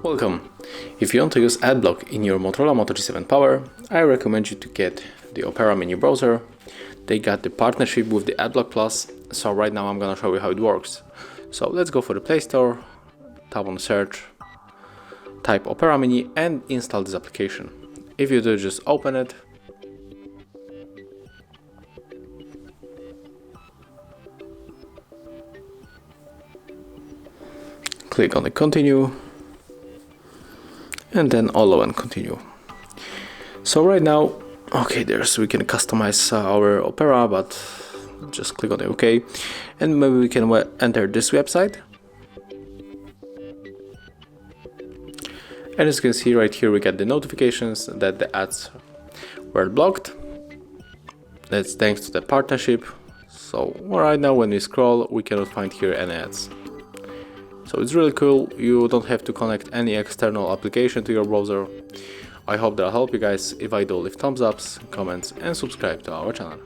Welcome! If you want to use AdBlock in your Motorola Moto G7 Power, I recommend you to get the Opera mini browser. They got the partnership with the AdBlock Plus, so right now I'm gonna show you how it works. So let's go for the Play Store, tap on search, type Opera Mini and install this application. If you do, just open it. Click on the continue and then allow and continue. So right now, okay, we can customize our Opera, but just click on the OK, and maybe we can enter this website. And as you can see right here, we get the notifications that the ads were blocked. That's thanks to the partnership. So right now when we scroll, we cannot find here any ads. So it's really cool. You don't have to connect any external application to your browser. I hope that'll help you guys. If I do, leave thumbs ups, comments and subscribe to our channel.